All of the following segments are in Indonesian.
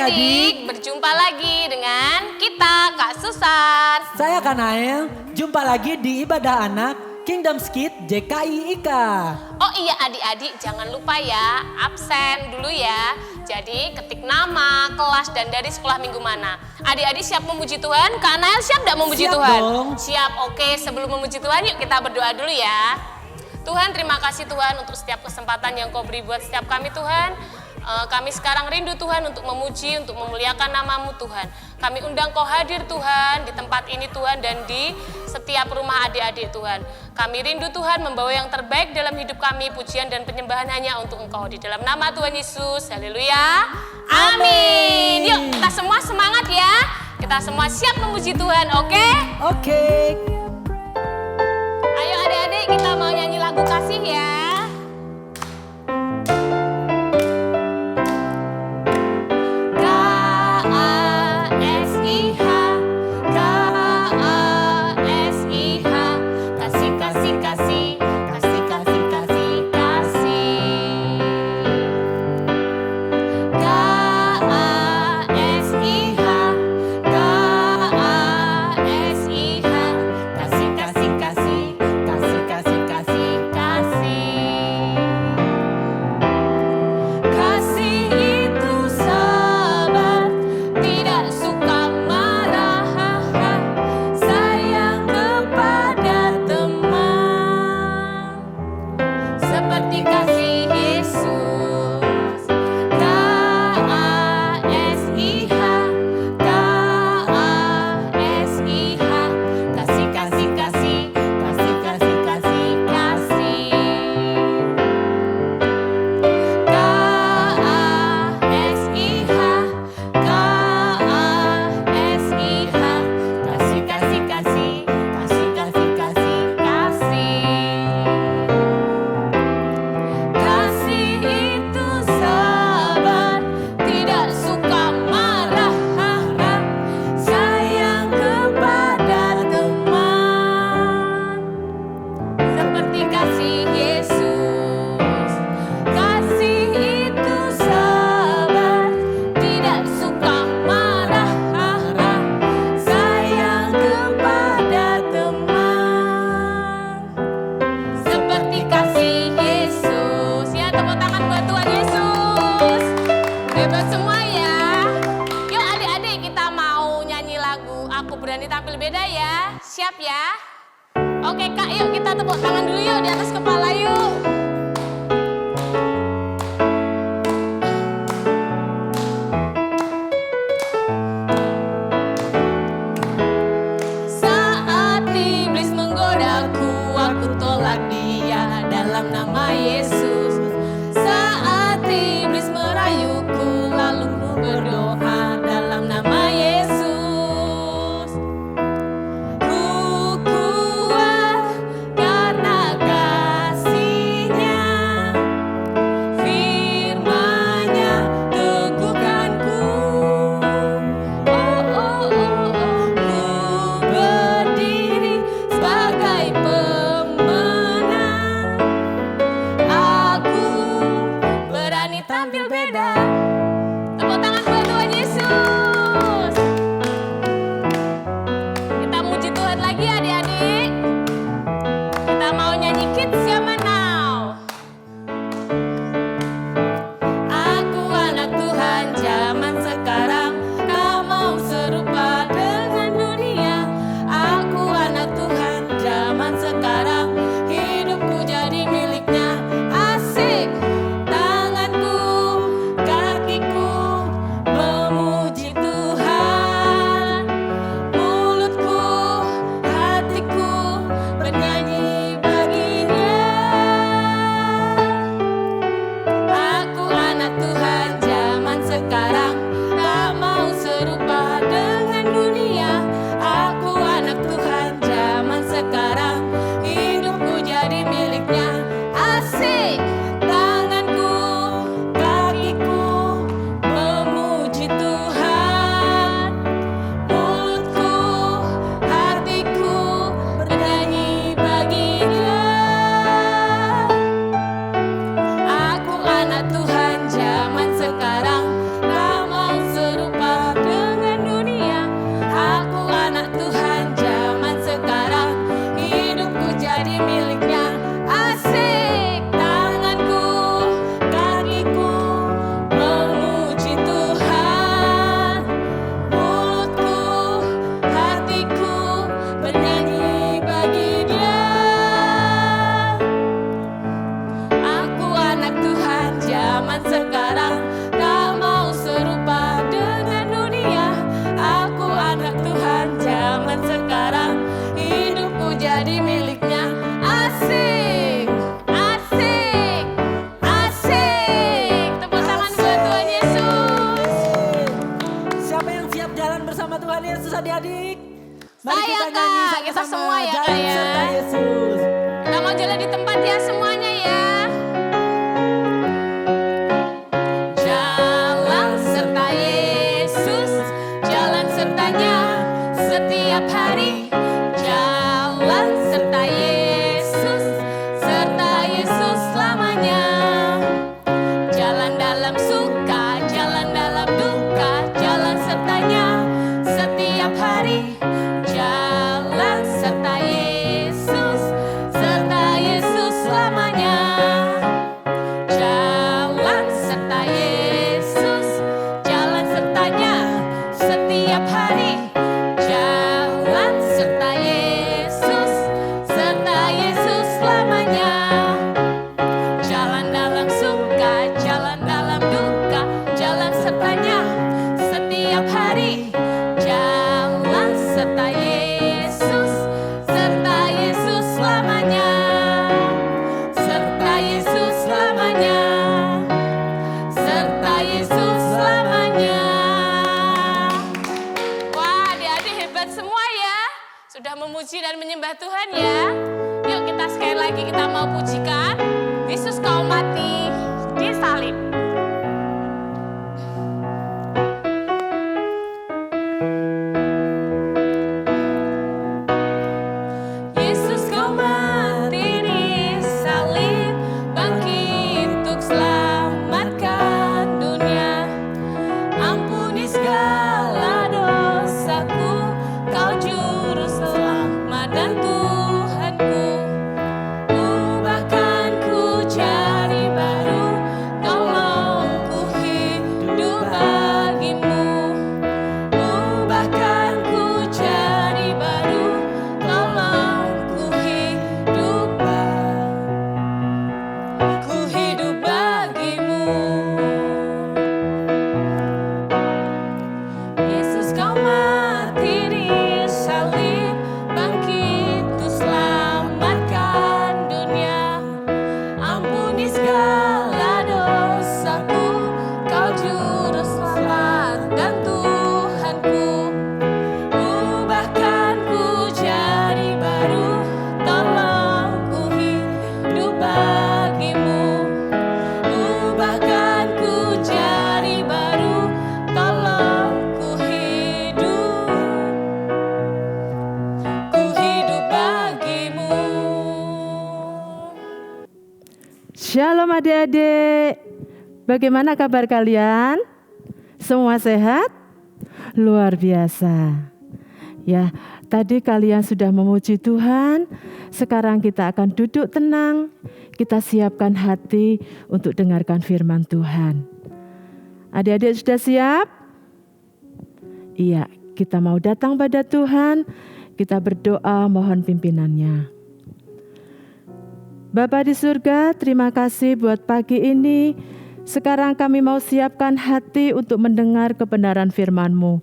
adik-adik, berjumpa lagi dengan kita Kak Susan. Saya Kanael, jumpa lagi di Ibadah Anak Kingdom Skit JKI IKA. Oh iya adik-adik, jangan lupa ya, absen dulu ya. Jadi ketik nama, kelas, dan dari sekolah minggu mana. Adik-adik siap memuji Tuhan? Kak Nael siap gak memuji Siap Tuhan? dong. Siap, oke. Sebelum memuji Tuhan yuk kita berdoa dulu ya. Tuhan, terima kasih Tuhan untuk setiap kesempatan yang Kau beri buat setiap kami Tuhan. Kami sekarang rindu Tuhan untuk memuji, untuk memuliakan nama-Mu Tuhan. Kami undang Kau hadir Tuhan di tempat ini Tuhan dan di setiap rumah adik-adik Tuhan. Kami rindu Tuhan membawa yang terbaik dalam hidup kami, pujian dan penyembahan hanya untuk Engkau. Di dalam nama Tuhan Yesus, haleluya, amin. Yuk kita semua semangat ya. Kita semua siap memuji Tuhan, oke? Oke. Ayo adik-adik kita mau nyanyi lagu kasih ya. Mari Ayo, kita nyanyi Kak, sama-sama. kita semua ya, Kak, Jalan ya. serta Yesus. Kita mau jalan di tempat ya semuanya ya. Jalan serta Yesus, jalan sertanya setiap hari. Jalan serta Yesus, serta Yesus selamanya. Jalan dalam suka, jalan dalam duka, jalan sertanya setiap hari. Jalan serta Yesus, serta Yesus selamanya. Jalan serta Yesus, jalan sertanya setiap hari. Jalan serta Yesus, serta Yesus selamanya. Jalan dalam suka, jalan dalam duka, jalan sertanya setiap hari. Jalan serta Yesus, serta Yesus selamanya. Serta Yesus selamanya. Serta Yesus selamanya. Wah, adik-adik hebat semua ya. Sudah memuji dan menyembah Tuhan ya. Yuk kita sekali lagi kita mau pujikan. Yesus kau mati di salib. Yesus kau mati di salib, bangkit untuk selamatkan dunia. Ampuni segala dosaku, kau juru selamat dan Tuhanku. Ubahkanku jadi baru, tolong ku hidup bagimu. Ubahkanku jadi baru, tolong ku hidup bagimu. Yesus kau mati di salib, bangkit untuk selamatkan dunia. Ampuni segala dosaku, kau juru selamat dan Tuhanku. Ubahkanku jadi baru, tolong ku hidup bagimu. Ubahkanku jadi baru, tolong ku hidup bagimu. Shalom adik-adik, bagaimana kabar kalian? Semua sehat? Luar biasa. Ya, tadi kalian sudah memuji Tuhan, sekarang kita akan duduk tenang, kita siapkan hati untuk dengarkan firman Tuhan. Adik-adik sudah siap? Iya, kita mau datang pada Tuhan, kita berdoa mohon pimpinannya. Bapa di surga, terima kasih buat pagi ini. Sekarang kami mau siapkan hati untuk mendengar kebenaran firman-Mu.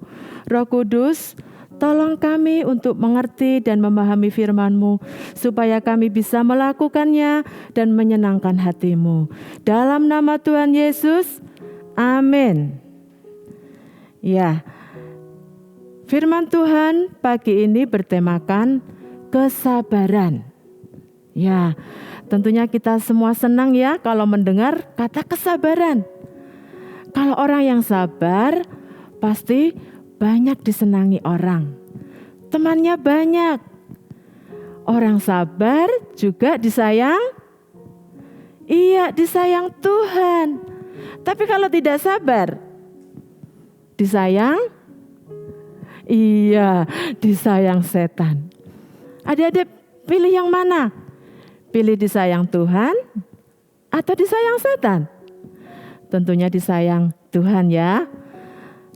Roh Kudus, tolong kami untuk mengerti dan memahami firman-Mu, supaya kami bisa melakukannya dan menyenangkan hati-Mu. Dalam nama Tuhan Yesus, amin. Ya, firman Tuhan pagi ini bertemakan kesabaran. Ya, tentunya kita semua senang ya kalau mendengar kata kesabaran. Kalau orang yang sabar, pasti banyak disenangi orang. Temannya banyak. Orang sabar juga disayang. Iya, disayang Tuhan. Tapi kalau tidak sabar, disayang? Iya, disayang setan. Adik-adik pilih yang mana? Pilih disayang Tuhan atau disayang setan? Tentunya disayang Tuhan ya.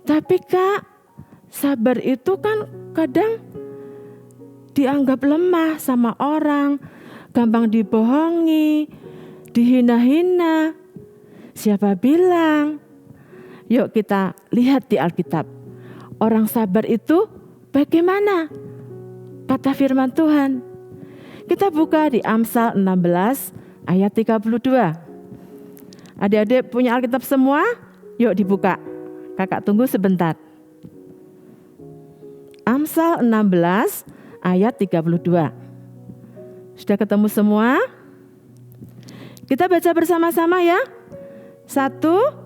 Tapi Kak, sabar itu kan kadang dianggap lemah sama orang, gampang dibohongi, dihina-hina. Siapa bilang? Yuk kita lihat di Alkitab. Orang sabar itu bagaimana? Kata firman Tuhan. Kita buka di Amsal 16 ayat 32. Adik-adik punya Alkitab semua? Yuk dibuka. Kakak tunggu sebentar. Amsal 16 ayat 32. Sudah ketemu semua? Kita baca bersama-sama ya. 1,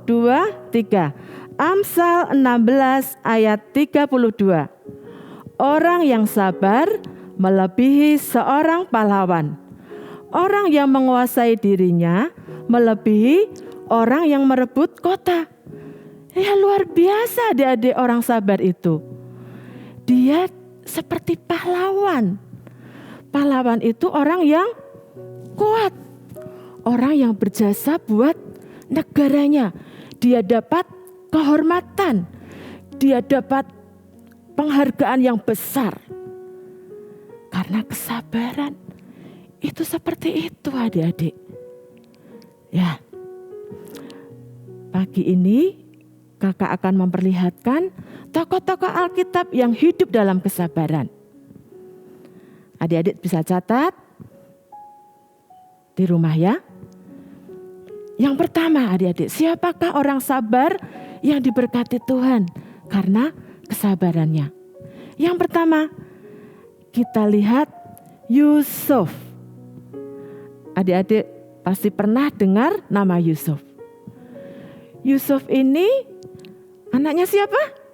2, 3. Amsal 16 ayat 32. Orang yang sabar melebihi seorang pahlawan. Orang yang menguasai dirinya melebihi orang yang merebut kota. Ya luar biasa adik-adik orang sabar itu. Dia seperti pahlawan. Pahlawan itu orang yang kuat. Orang yang berjasa buat negaranya. Dia dapat kehormatan. Dia dapat penghargaan yang besar. Karena kesabaran. Itu seperti itu adik-adik. Ya. Pagi ini kakak akan memperlihatkan tokoh-tokoh Alkitab yang hidup dalam kesabaran. Adik-adik bisa catat di rumah ya. Yang pertama adik-adik, siapakah orang sabar yang diberkati Tuhan karena kesabarannya? Yang pertama, kita lihat Yusuf. Adik-adik pasti pernah dengar nama Yusuf. Yusuf ini anaknya siapa?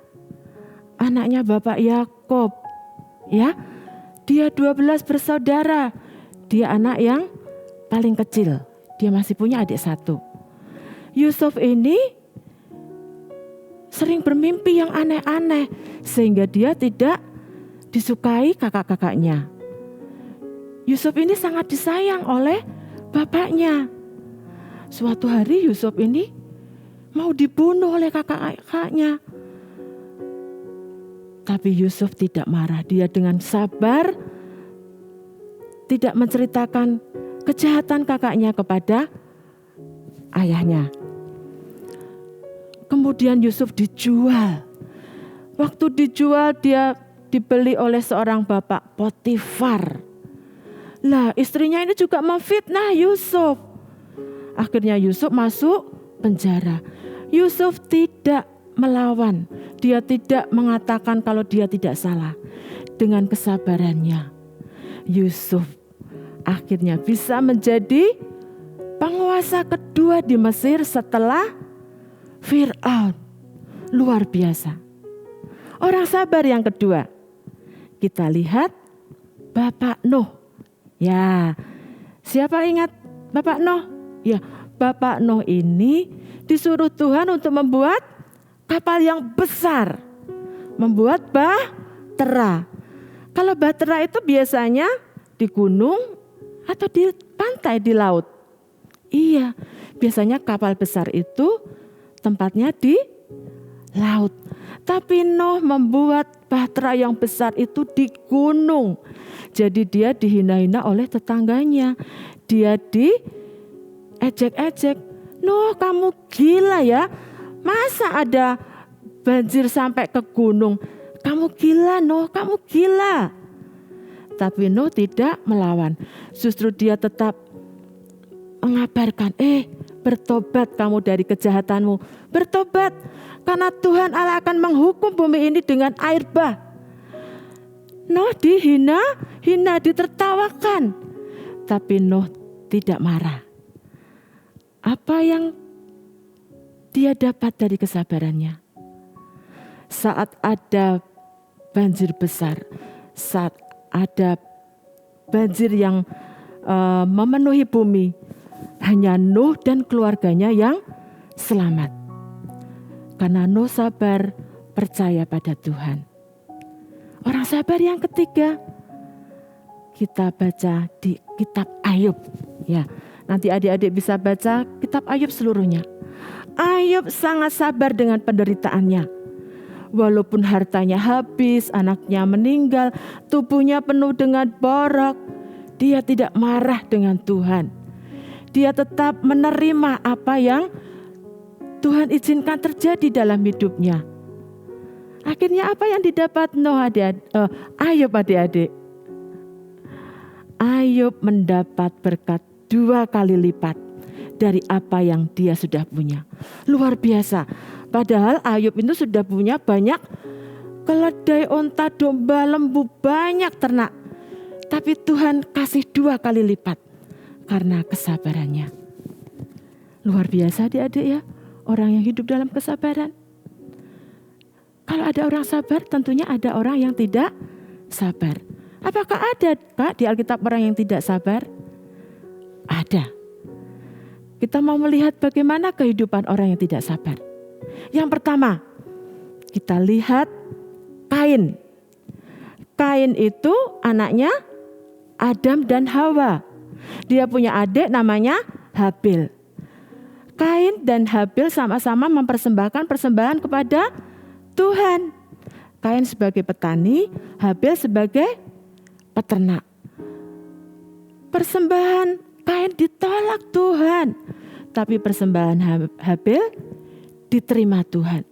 Anaknya Bapak Yakub. Ya, dia 12 bersaudara. Dia anak yang paling kecil. Dia masih punya adik satu. Yusuf ini sering bermimpi yang aneh-aneh sehingga dia tidak disukai kakak-kakaknya. Yusuf ini sangat disayang oleh bapaknya. Suatu hari Yusuf ini mau dibunuh oleh kakak-kakaknya. Tapi Yusuf tidak marah. Dia dengan sabar tidak menceritakan kejahatan kakaknya kepada ayahnya. Kemudian Yusuf dijual. Waktu dijual dia dibeli oleh seorang bapak Potifar. Lah istrinya ini juga memfitnah Yusuf. Akhirnya Yusuf masuk penjara. Yusuf tidak melawan. Dia tidak mengatakan kalau dia tidak salah. Dengan kesabarannya Yusuf akhirnya bisa menjadi penguasa kedua di Mesir setelah Fir'aun. Luar biasa. Orang sabar yang kedua, kita lihat Bapak Nuh. Ya, siapa ingat Bapak Nuh? Ya, Bapak Nuh ini disuruh Tuhan untuk membuat kapal yang besar. Membuat bahtera. Kalau bahtera itu biasanya di gunung atau di pantai, di laut. Iya, biasanya kapal besar itu tempatnya di laut. Tapi Nuh membuat bahtera yang besar itu di gunung. Jadi dia dihina-hina oleh tetangganya. Dia diejek-ejek. Nuh, kamu gila ya? Masa ada banjir sampai ke gunung? Kamu gila Nuh, kamu gila. Tapi Nuh tidak melawan. Justru dia tetap mengabarkan, bertobat kamu dari kejahatanmu. Bertobat, karena Tuhan Allah akan menghukum bumi ini dengan air bah. Nuh dihina, ditertawakan. Tapi Nuh tidak marah. Apa yang dia dapat dari kesabarannya? Saat ada banjir besar, saat ada banjir yang memenuhi bumi, hanya Nuh dan keluarganya yang selamat. Karena Nuh sabar, percaya pada Tuhan. Orang sabar yang ketiga, kita baca di kitab Ayub. Ya, nanti adik-adik bisa baca kitab Ayub seluruhnya. Ayub sangat sabar dengan penderitaannya. Walaupun hartanya habis, anaknya meninggal, tubuhnya penuh dengan borok, dia tidak marah dengan Tuhan. Dia tetap menerima apa yang Tuhan izinkan terjadi dalam hidupnya. Akhirnya apa yang didapat Ayub adik-adik? Ayub mendapat berkat 2 kali lipat dari apa yang dia sudah punya. Luar biasa. Padahal Ayub itu sudah punya banyak keledai, onta, domba, lembu, banyak ternak. Tapi Tuhan kasih 2 kali lipat karena kesabarannya. Luar biasa adik-adik ya, orang yang hidup dalam kesabaran. Kalau ada orang sabar, tentunya ada orang yang tidak sabar. Apakah ada Kak di Alkitab orang yang tidak sabar? Ada. Kita mau melihat bagaimana kehidupan orang yang tidak sabar. Yang pertama, kita lihat Kain. Kain itu anaknya Adam dan Hawa. Dia punya adik namanya Habil. Kain dan Habil sama-sama mempersembahkan persembahan kepada Tuhan. Kain sebagai petani, Habil sebagai peternak. Persembahan Kain ditolak Tuhan, tapi persembahan Habil diterima Tuhan.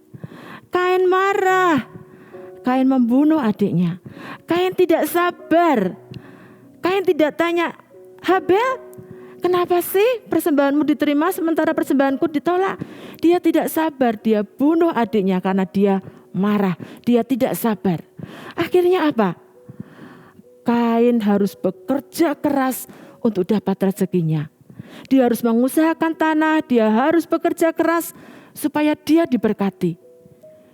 Kain marah, Kain membunuh adiknya. Kain tidak sabar. Kain tidak tanya, Habil, kenapa sih persembahanmu diterima sementara persembahanku ditolak? Dia tidak sabar, dia bunuh adiknya karena dia marah, dia tidak sabar. Akhirnya apa? Kain harus bekerja keras untuk dapat rezekinya. Dia harus mengusahakan tanah, dia harus bekerja keras supaya dia diberkati.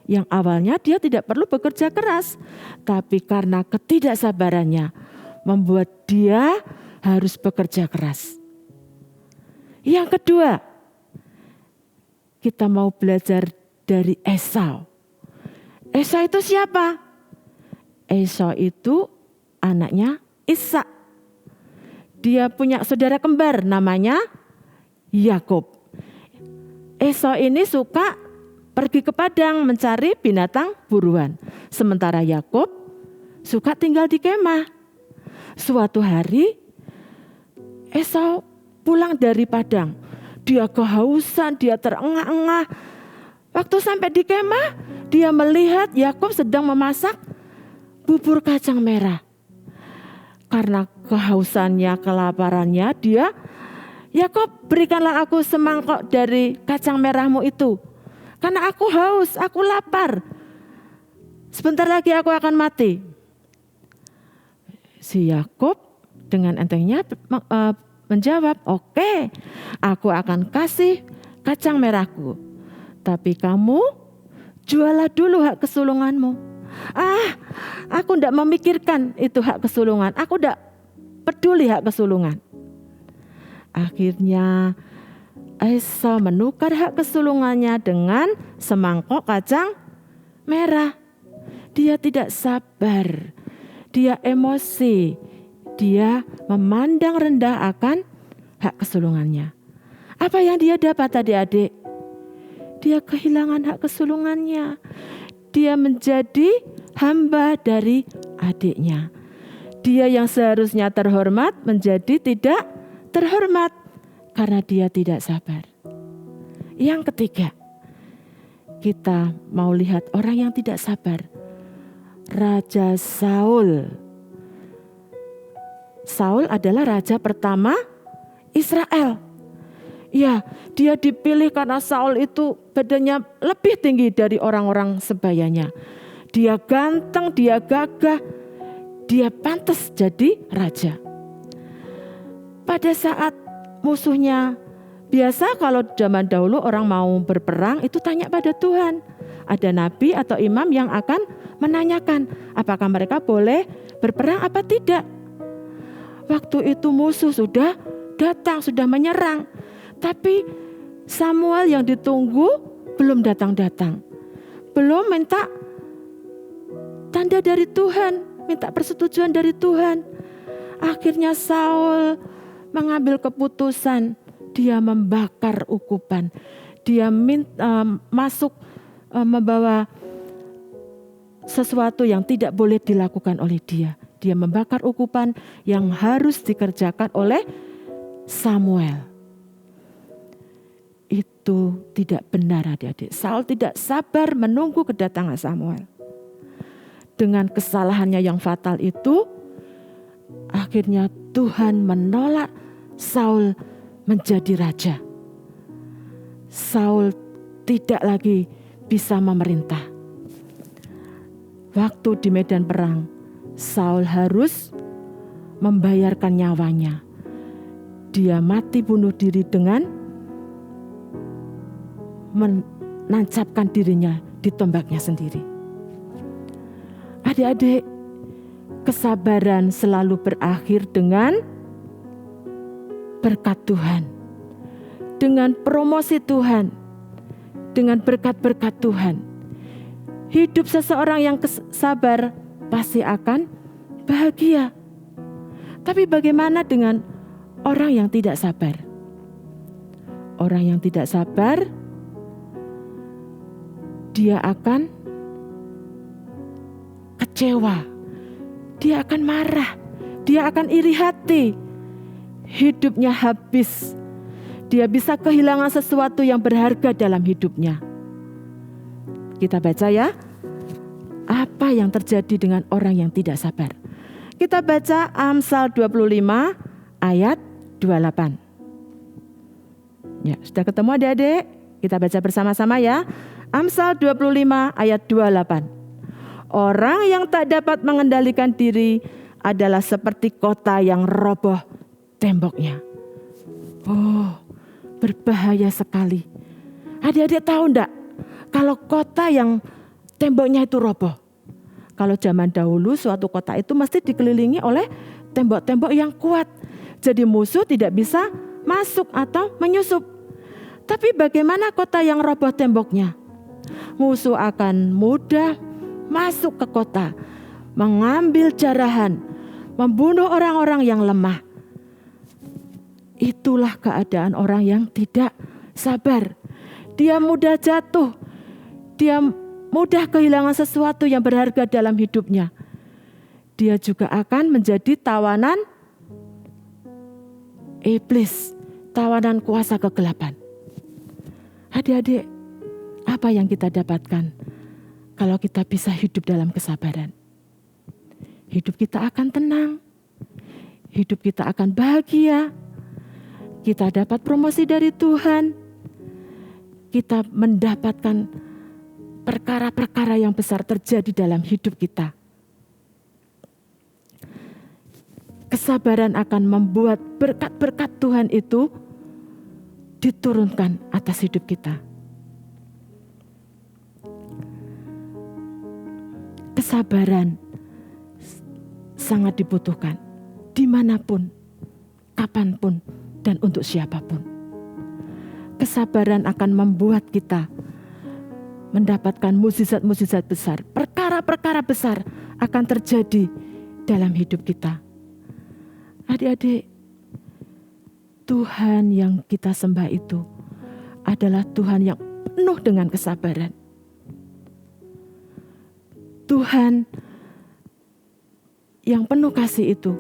Yang awalnya dia tidak perlu bekerja keras, tapi karena ketidaksabarannya membuat dia harus bekerja keras. Yang kedua, kita mau belajar dari Esau. Esau itu siapa? Esau itu anaknya Ishak. Dia punya saudara kembar namanya Yakub. Esau ini suka pergi ke padang mencari binatang buruan. Sementara Yakub suka tinggal di kemah. Suatu hari Esau pulang dari padang. Dia kehausan, dia terengah-engah. Waktu sampai di kemah, dia melihat Yakub sedang memasak bubur kacang merah. Karena kehausannya, kelaparannya, Yakub, berikanlah aku semangkok dari kacang merahmu itu. Karena aku haus, aku lapar. Sebentar lagi aku akan mati. Si Yakub dengan entengnya menjawab, oke, aku akan kasih kacang merahku. Tapi kamu jualah dulu hak kesulunganmu. Aku tidak memikirkan itu hak kesulungan. Aku tidak peduli hak kesulungan. Akhirnya Esau menukar hak kesulungannya dengan semangkok kacang merah. Dia tidak sabar, dia emosi, dia memandang rendah akan hak kesulungannya. Apa yang dia dapat adik-adik? Dia kehilangan hak kesulungannya. Dia menjadi hamba dari adiknya. Dia yang seharusnya terhormat menjadi tidak terhormat. Karena dia tidak sabar. Yang ketiga, kita mau lihat orang yang tidak sabar. Raja Saul. Saul adalah raja pertama Israel. Ya, dia dipilih karena Saul itu badannya lebih tinggi dari orang-orang sebayanya. Dia ganteng, dia gagah, dia pantas jadi raja. Pada saat musuhnya, biasa kalau zaman dahulu orang mau berperang itu tanya pada Tuhan. Ada nabi atau imam yang akan menanyakan apakah mereka boleh berperang apa tidak. Waktu itu musuh sudah datang, sudah menyerang. Tapi Samuel yang ditunggu belum datang-datang. Belum minta tanda dari Tuhan, minta persetujuan dari Tuhan. Akhirnya Saul mengambil keputusan, dia membakar ukupan. Dia masuk membawa sesuatu yang tidak boleh dilakukan oleh dia. Dia membakar ukupan yang harus dikerjakan oleh Samuel. Itu tidak benar adik-adik. Saul tidak sabar menunggu kedatangan Samuel. Dengan kesalahannya yang fatal itu, akhirnya Tuhan menolak Saul menjadi raja. Saul tidak lagi bisa memerintah. waktu di medan perang, Saul harus membayarkan nyawanya. Dia mati bunuh diri dengan menancapkan dirinya di tombaknya sendiri. Adik-adik, kesabaran selalu berakhir dengan berkat Tuhan, dengan promosi Tuhan, dengan berkat-berkat Tuhan. Hidup seseorang yang sabar pasti akan bahagia. Tapi bagaimana dengan orang yang tidak sabar? Orang yang tidak sabar, dia akan kecewa, dia akan marah, dia akan iri hati. Hidupnya habis. Dia bisa kehilangan sesuatu yang berharga dalam hidupnya. Kita baca ya, apa yang terjadi dengan orang yang tidak sabar. Kita baca Amsal 25 ayat 28. Ya, sudah ketemu adik-adik? Kita baca bersama-sama ya. Amsal 25 ayat 28. Orang yang tak dapat mengendalikan diri adalah seperti kota yang roboh temboknya. Oh, berbahaya sekali. Adik-adik tahu enggak? Kalau kota yang temboknya itu roboh. Kalau zaman dahulu suatu kota itu mesti dikelilingi oleh tembok-tembok yang kuat. Jadi musuh tidak bisa masuk atau menyusup. Tapi bagaimana kota yang roboh temboknya? Musuh akan mudah masuk ke kota, mengambil jarahan, membunuh orang-orang yang lemah. Itulah keadaan orang yang tidak sabar. Dia mudah jatuh, dia mudah kehilangan sesuatu yang berharga dalam hidupnya. Dia juga akan menjadi tawanan iblis, tawanan kuasa kegelapan. Adik-adik, apa yang kita dapatkan kalau kita bisa hidup dalam kesabaran? Hidup kita akan tenang, hidup kita akan bahagia, kita dapat promosi dari Tuhan, kita mendapatkan perkara-perkara yang besar terjadi dalam hidup kita. Kesabaran akan membuat berkat-berkat Tuhan itu diturunkan atas hidup kita. Kesabaran sangat dibutuhkan dimanapun, kapanpun, dan untuk siapapun. Kesabaran akan membuat kita mendapatkan mukjizat-mukjizat besar. Perkara-perkara besar akan terjadi dalam hidup kita. Adik-adik, Tuhan yang kita sembah itu adalah Tuhan yang penuh dengan kesabaran. Tuhan yang penuh kasih itu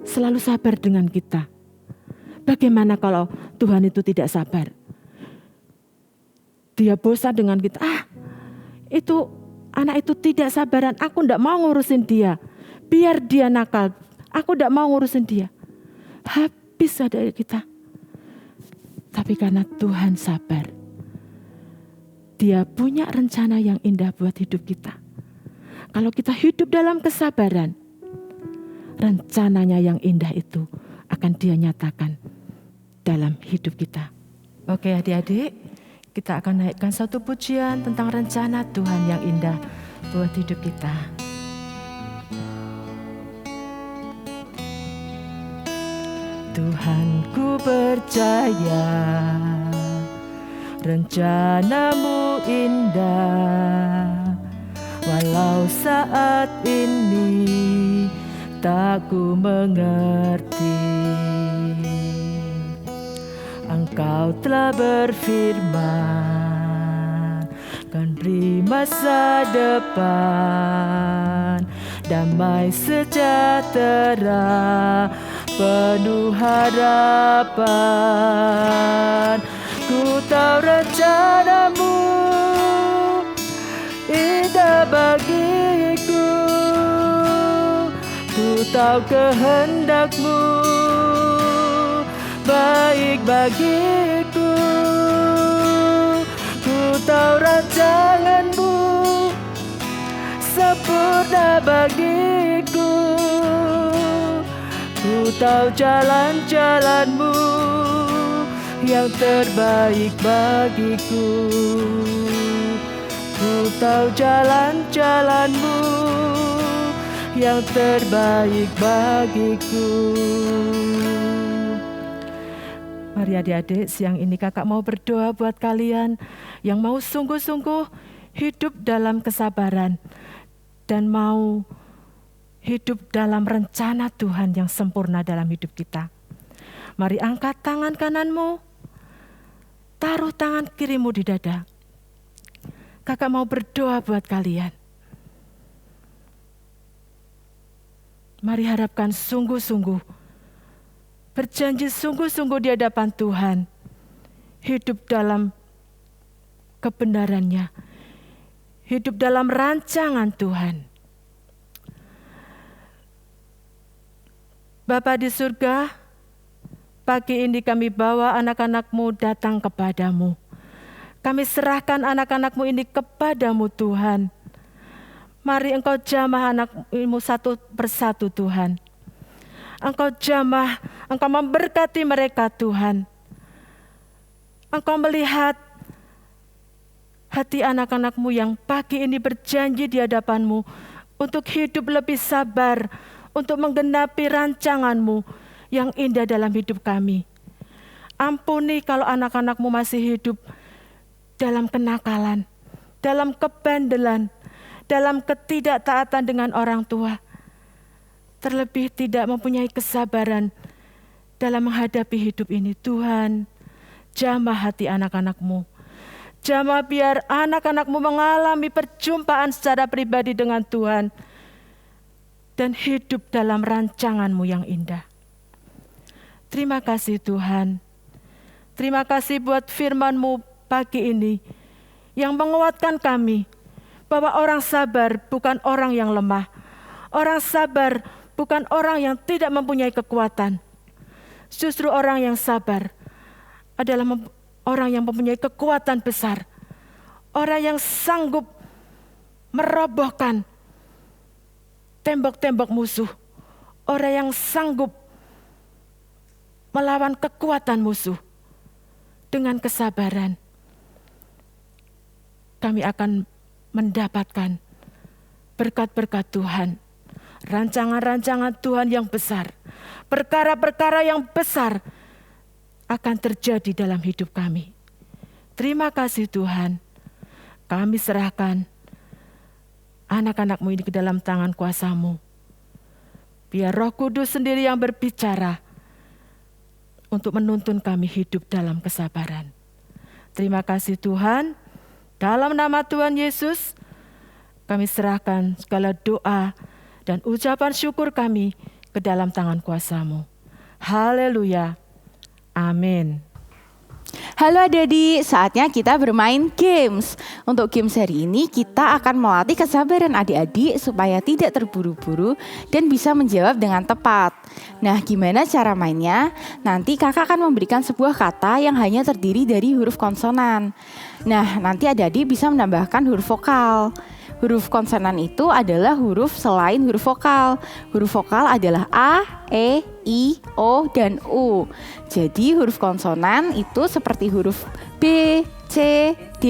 selalu sabar dengan kita. Bagaimana kalau Tuhan itu tidak sabar? Dia bosan dengan kita. Itu anak itu tidak sabaran. Aku tidak mau ngurusin dia. Biar dia nakal. Aku tidak mau ngurusin dia. Habis ada kita. Tapi karena Tuhan sabar, Dia punya rencana yang indah buat hidup kita. Kalau kita hidup dalam kesabaran, rencananya yang indah itu akan Dia nyatakan dalam hidup kita. Oke adik-adik, kita akan naikkan satu pujian tentang rencana Tuhan yang indah buat hidup kita. Tuhan, ku percaya rencana-Mu indah, walau saat ini tak ku mengerti. Engkau telah berfirman, kan beri masa depan, damai sejahtera, penuh harapan. Ku tahu rencana-Mu indah bagiku, ku tahu kehendak-Mu baik bagiku. Ku tahu rancangan-Mu sempurna sempurna bagiku. Ku tahu jalan-jalanmu yang terbaik bagiku. Ku tahu jalan-jalanmu yang terbaik bagiku. Mari adik-adik, siang ini kakak mau berdoa buat kalian yang mau sungguh-sungguh hidup dalam kesabaran dan mau hidup dalam rencana Tuhan yang sempurna dalam hidup kita. Mari angkat tangan kananmu, taruh tangan kirimu di dada. Kakak mau berdoa buat kalian. Mari harapkan sungguh-sungguh, berjanji sungguh-sungguh di hadapan Tuhan, hidup dalam kebenarannya, hidup dalam rancangan Tuhan. Bapa di surga, pagi ini kami bawa anak-anak-Mu datang kepadamu. Kami serahkan anak-anak-Mu ini kepadamu Tuhan. Mari Engkau jamah anak-Mu satu persatu Tuhan. Engkau jamah, Engkau memberkati mereka Tuhan. Engkau melihat hati anak-anak-Mu yang pagi ini berjanji di hadapan-Mu untuk hidup lebih sabar, untuk menggenapi rancangan-Mu yang indah dalam hidup kami. Ampuni kalau anak-anak-Mu masih hidup dalam kenakalan, dalam kebandelan, dalam ketidaktaatan dengan orang tua. Terlebih tidak mempunyai kesabaran dalam menghadapi hidup ini. Tuhan, jamah hati anak-anak-Mu. Jamah biar anak-anak-Mu mengalami perjumpaan secara pribadi dengan Tuhan dan hidup dalam rancangan-Mu yang indah. Terima kasih Tuhan. Terima kasih buat firman-Mu pagi ini yang menguatkan kami bahwa orang sabar bukan orang yang lemah. Orang sabar bukan orang yang tidak mempunyai kekuatan. Justru orang yang sabar adalah orang yang mempunyai kekuatan besar. Orang yang sanggup merobohkan tembok-tembok musuh. Orang yang sanggup melawan kekuatan musuh. Dengan kesabaran, kami akan mendapatkan berkat-berkat Tuhan. Rancangan-rancangan Tuhan yang besar. Perkara-perkara yang besar akan terjadi dalam hidup kami. Terima kasih Tuhan. Kami serahkan anak-anak-Mu ini ke dalam tangan kuasa-Mu. Biar Roh Kudus sendiri yang berbicara untuk menuntun kami hidup dalam kesabaran. Terima kasih Tuhan. Dalam nama Tuhan Yesus, kami serahkan segala doa dan ucapan syukur kami ke dalam tangan kuasa-Mu. Haleluya. Amin. Halo adik-adik, saatnya kita bermain games. Untuk games hari ini kita akan melatih kesabaran adik-adik supaya tidak terburu-buru dan bisa menjawab dengan tepat. Nah, gimana cara mainnya? Nanti kakak akan memberikan sebuah kata yang hanya terdiri dari huruf konsonan. Nah, nanti adik-adik bisa menambahkan huruf vokal. Huruf konsonan itu adalah huruf selain huruf vokal. Huruf vokal adalah A, E, I, O, dan U. Jadi huruf konsonan itu seperti huruf B, C, D,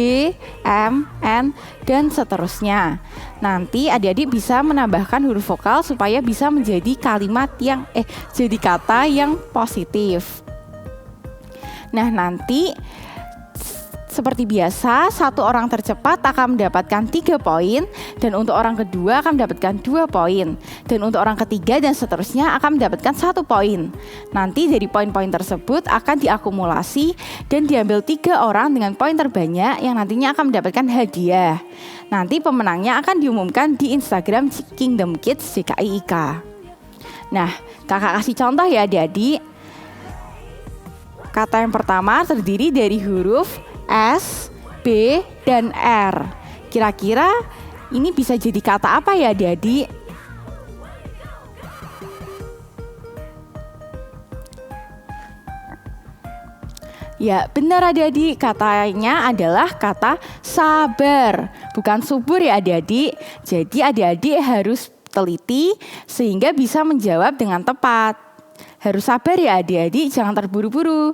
M, N, dan seterusnya. Nanti adik-adik bisa menambahkan huruf vokal supaya bisa menjadi jadi kata yang positif. Nah, nanti seperti biasa, satu orang tercepat akan mendapatkan 3 poin, dan untuk orang kedua akan mendapatkan 2 poin, dan untuk orang ketiga dan seterusnya akan mendapatkan 1 poin. Nanti dari poin-poin tersebut akan diakumulasi dan diambil 3 orang dengan poin terbanyak yang nantinya akan mendapatkan hadiah. Nanti pemenangnya akan diumumkan di Instagram Kingdom Kids JKIIK. Nah, kakak kasih contoh ya adik-adik. Kata yang pertama terdiri dari huruf S, B, dan R. Kira-kira ini bisa jadi kata apa ya adik-adik? Ya benar adik-adik, katanya adalah kata sabar, bukan subur ya adik-adik. Jadi adik-adik harus teliti sehingga bisa menjawab dengan tepat. Harus sabar ya adik-adik, jangan terburu-buru.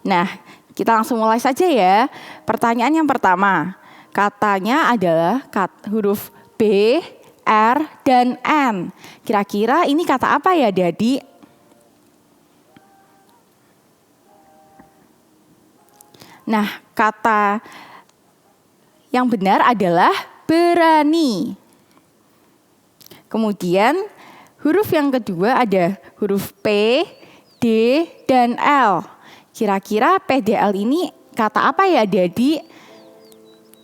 Nah, kita langsung mulai saja ya. Pertanyaan yang pertama, katanya adalah huruf B, R, dan N. Kira-kira ini kata apa ya adik-adik? Nah, kata yang benar adalah berani. Kemudian huruf yang kedua ada huruf P, D, dan L. Kira-kira P, D, L ini kata apa ya adik-adik?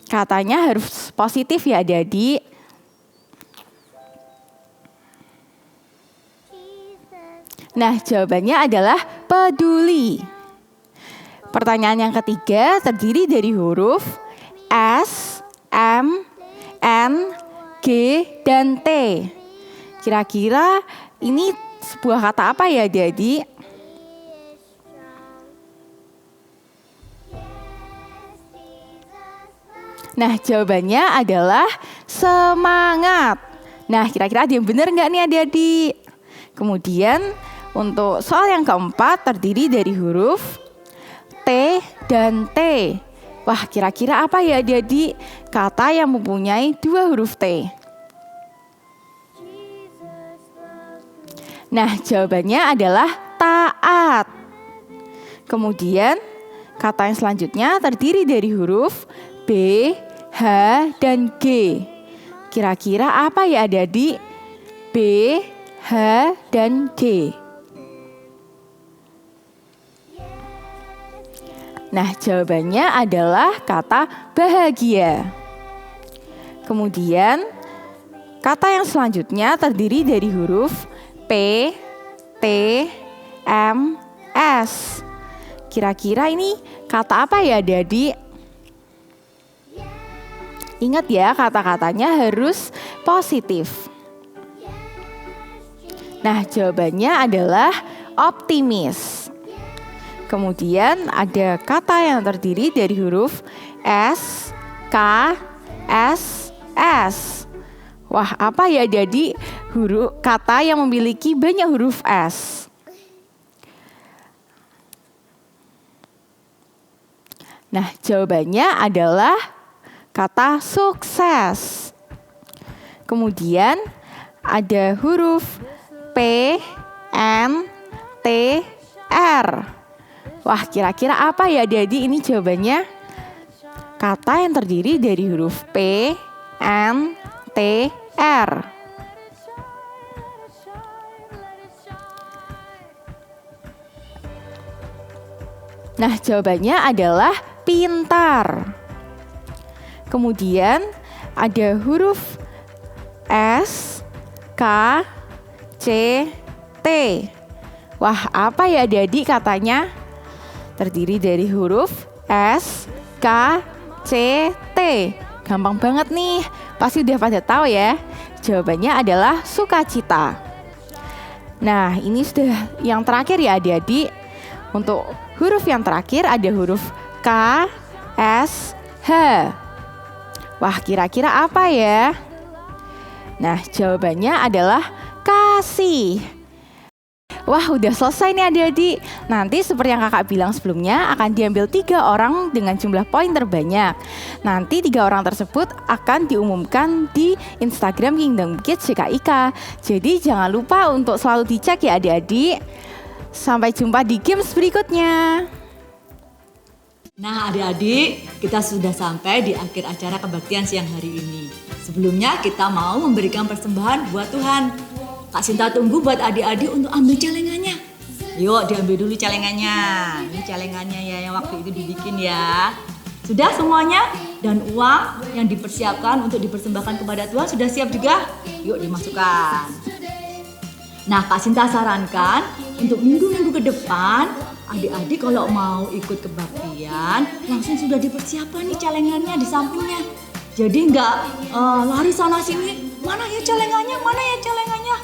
Katanya harus positif ya adik-adik. Nah, jawabannya adalah peduli. Pertanyaan yang ketiga terdiri dari huruf S, M, N, G, dan T. Kira-kira ini sebuah kata apa ya adik-adik? Nah, jawabannya adalah semangat. Nah, kira-kira ada yang benar nggak nih adik-adik? Kemudian untuk soal yang keempat terdiri dari huruf T dan T. Wah, kira-kira apa ya adik-adik kata yang mempunyai dua huruf T? Nah, jawabannya adalah taat. Kemudian kata yang selanjutnya terdiri dari huruf B, H, dan G. Kira-kira apa ya adik-adik? B, H, dan G. Nah, jawabannya adalah kata bahagia. Kemudian, kata yang selanjutnya terdiri dari huruf P, T, M, S. Kira-kira ini kata apa ya adik-adik? Ingat ya, kata-katanya harus positif. Nah, jawabannya adalah optimis. Kemudian ada kata yang terdiri dari huruf S, K, S, S. Wah, apa ya adik-adik huruf kata yang memiliki banyak huruf S? Nah, jawabannya adalah kata sukses. Kemudian ada huruf P, N, T, R. Wah, kira-kira apa ya adik-adik ini jawabannya? Kata yang terdiri dari huruf P, N, T, R. Nah, jawabannya adalah pintar. Kemudian ada huruf S, K, C, T. Wah, apa ya adik-adik katanya? Terdiri dari huruf S, K, C, T. Gampang banget nih, pasti udah pada tahu ya. Jawabannya adalah sukacita. Nah, ini sudah yang terakhir ya adik-adik. Untuk huruf yang terakhir ada huruf K, S, H. Wah, kira-kira apa ya? Nah, jawabannya adalah kasih. Wah, udah selesai nih adik-adik. Nanti seperti yang kakak bilang sebelumnya akan diambil 3 orang dengan jumlah poin terbanyak. Nanti 3 orang tersebut akan diumumkan di Instagram Kingdom Kids JKIK. Jadi jangan lupa untuk selalu dicek ya adik-adik. Sampai jumpa di games berikutnya. Nah adik-adik, kita sudah sampai di akhir acara kebaktian siang hari ini. Sebelumnya kita mau memberikan persembahan buat Tuhan. Kak Sinta tunggu buat adik-adik untuk ambil celengannya. Yuk diambil dulu celengannya. Ini celengannya ya yang waktu itu dibikin ya. Sudah semuanya? Dan uang yang dipersiapkan untuk dipersembahkan kepada Tuhan sudah siap juga? Yuk dimasukkan. Nah Kak Sinta sarankan untuk minggu-minggu ke depan adik-adik kalau mau ikut kebaktian langsung sudah dipersiapkan nih celengannya di sampingnya. Jadi nggak lari sana sini, mana ya celengannya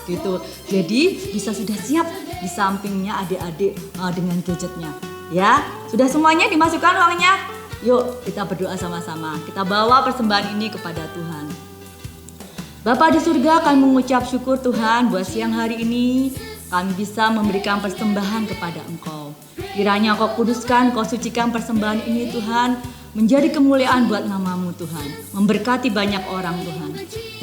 gitu. Jadi bisa sudah siap di sampingnya adik-adik dengan gadgetnya. Ya, sudah semuanya dimasukkan uangnya? Yuk kita berdoa sama-sama. Kita bawa persembahan ini kepada Tuhan. Bapa di surga, kami mengucap syukur Tuhan buat siang hari ini kami bisa memberikan persembahan kepada Engkau. Kiranya Engkau kuduskan, Engkau sucikan persembahan ini Tuhan, menjadi kemuliaan buat nama-Mu Tuhan. Memberkati banyak orang Tuhan.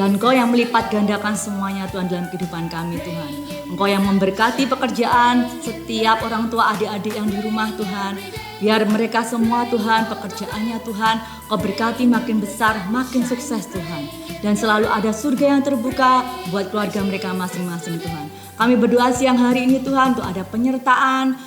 Dan Engkau yang melipat gandakan semuanya Tuhan dalam kehidupan kami Tuhan. Engkau yang memberkati pekerjaan setiap orang tua adik-adik yang di rumah Tuhan. Biar mereka semua Tuhan, pekerjaannya Tuhan, Kau berkati makin besar, makin sukses Tuhan. Dan selalu ada surga yang terbuka buat keluarga mereka masing-masing Tuhan. Kami berdoa siang hari ini Tuhan untuk ada penyertaan,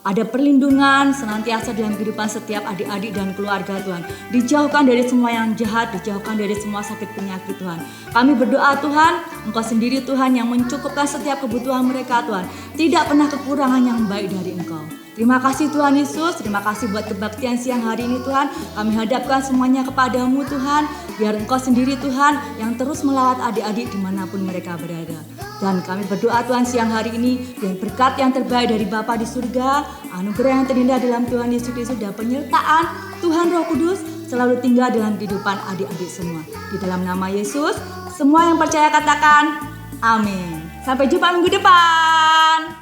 ada perlindungan senantiasa dalam kehidupan setiap adik-adik dan keluarga Tuhan. Dijauhkan dari semua yang jahat, dijauhkan dari semua sakit penyakit Tuhan. Kami berdoa Tuhan, Engkau sendiri Tuhan yang mencukupkan setiap kebutuhan mereka Tuhan. Tidak pernah kekurangan yang baik dari Engkau. Terima kasih Tuhan Yesus, terima kasih buat kebaktian siang hari ini Tuhan. Kami hadapkan semuanya kepadamu Tuhan. Biar Engkau sendiri Tuhan yang terus melawat adik-adik dimanapun mereka berada. Dan kami berdoa Tuhan siang hari ini dengan berkat yang terbaik dari Bapa di surga, anugerah yang terindah dalam Tuhan Yesus Kristus dan penyertaan Tuhan Roh Kudus selalu tinggal dalam kehidupan adik-adik semua. Di dalam nama Yesus, semua yang percaya katakan amin. Sampai jumpa minggu depan.